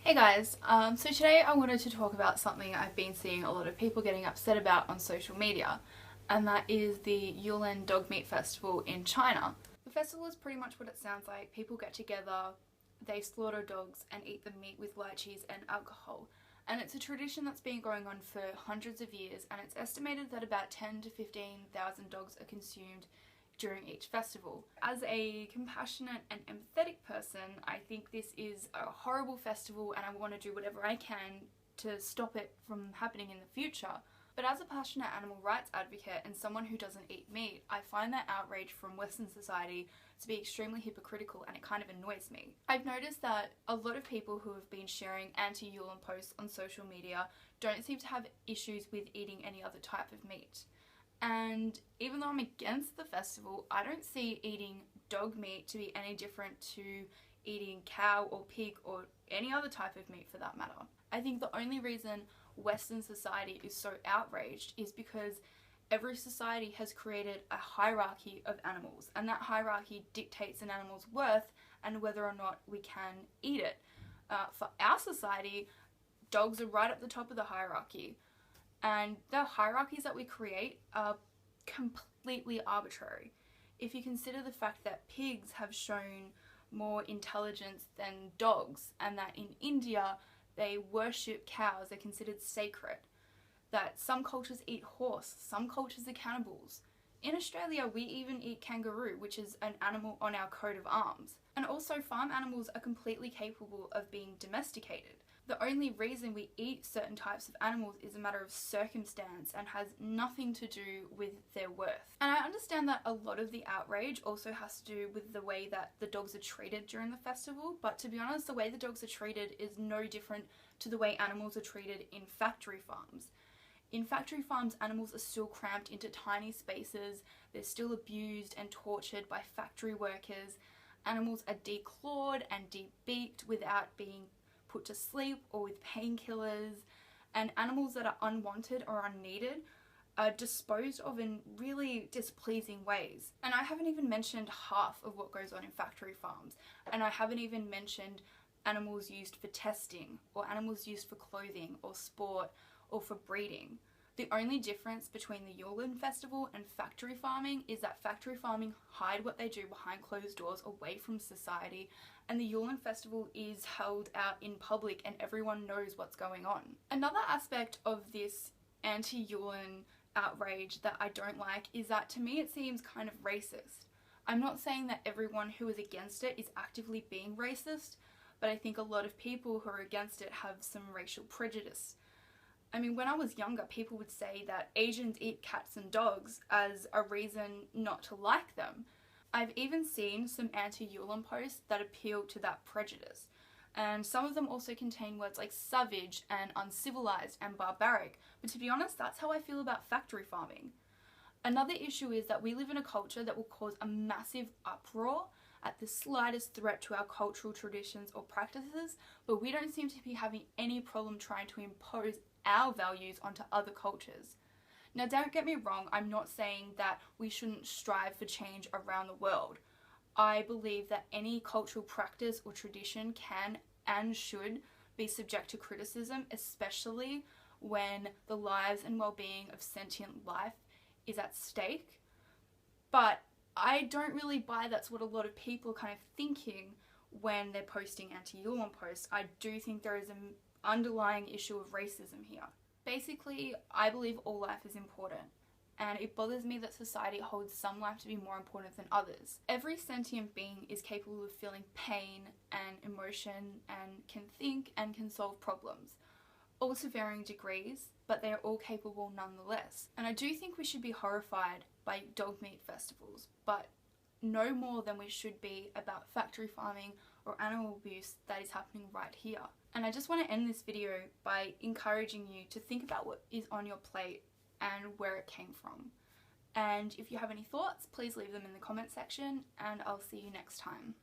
Hey guys, so today I wanted to talk about something I've been seeing a lot of people getting upset about on social media, and that is the Yulin Dog Meat Festival in China. The festival is pretty much what it sounds like. People get together, they slaughter dogs and eat the meat with lychees and alcohol. And it's a tradition that's been going on for hundreds of years, and it's estimated that about 10 to 15,000 dogs are consumed during each festival. As a compassionate and empathetic person, I think this is a horrible festival and I want to do whatever I can to stop it from happening in the future. But as a passionate animal rights advocate and someone who doesn't eat meat, I find that outrage from Western society to be extremely hypocritical, and it kind of annoys me. I've noticed that a lot of people who have been sharing anti-Yulin posts on social media don't seem to have issues with eating any other type of meat. And even though I'm against the festival, I don't see eating dog meat to be any different to eating cow or pig or any other type of meat for that matter. I think the only reason Western society is so outraged is because every society has created a hierarchy of animals, and that hierarchy dictates an animal's worth and whether or not we can eat it. For our society, dogs are right at the top of the hierarchy. And the hierarchies that we create are completely arbitrary. If you consider the fact that pigs have shown more intelligence than dogs, and that in India they worship cows, they're considered sacred, that some cultures eat horse, some cultures are cannibals. In Australia, we even eat kangaroo, which is an animal on our coat of arms. And also, farm animals are completely capable of being domesticated. The only reason we eat certain types of animals is a matter of circumstance and has nothing to do with their worth. And I understand that a lot of the outrage also has to do with the way that the dogs are treated during the festival, but to be honest, the way the dogs are treated is no different to the way animals are treated in factory farms. In factory farms, animals are still cramped into tiny spaces, they're still abused and tortured by factory workers, animals are declawed and debeaked without being put to sleep or with painkillers, and animals that are unwanted or unneeded are disposed of in really displeasing ways. And I haven't even mentioned half of what goes on in factory farms, and I haven't even mentioned animals used for testing, or animals used for clothing or sport or for breeding. The only difference between the Yulin festival and factory farming is that factory farming hide what they do behind closed doors away from society, and the Yulin festival is held out in public and everyone knows what's going on. Another aspect of this anti-Yulin outrage that I don't like is that to me it seems kind of racist. I'm not saying that everyone who is against it is actively being racist, but I think a lot of people who are against it have some racial prejudice. I mean, when I was younger, people would say that Asians eat cats and dogs as a reason not to like them. I've even seen some anti-Yulin posts that appeal to that prejudice, and some of them also contain words like savage and uncivilized and barbaric, but to be honest, that's how I feel about factory farming. Another issue is that we live in a culture that will cause a massive uproar at the slightest threat to our cultural traditions or practices, but we don't seem to be having any problem trying to impose our values onto other cultures. Now, don't get me wrong, I'm not saying that we shouldn't strive for change around the world. I believe that any cultural practice or tradition can and should be subject to criticism, especially when the lives and well-being of sentient life is at stake. But I don't really buy that's what a lot of people are kind of thinking when they're posting anti-Yulin posts. I do think there is an underlying issue of racism here. Basically, I believe all life is important, and it bothers me that society holds some life to be more important than others. Every sentient being is capable of feeling pain and emotion and can think and can solve problems, all to varying degrees, but they are all capable nonetheless. And I do think we should be horrified by dog meat festivals, but no more than we should be about factory farming or animal abuse that is happening right here. And I just want to end this video by encouraging you to think about what is on your plate and where it came from. And if you have any thoughts, please leave them in the comment section, and I'll see you next time.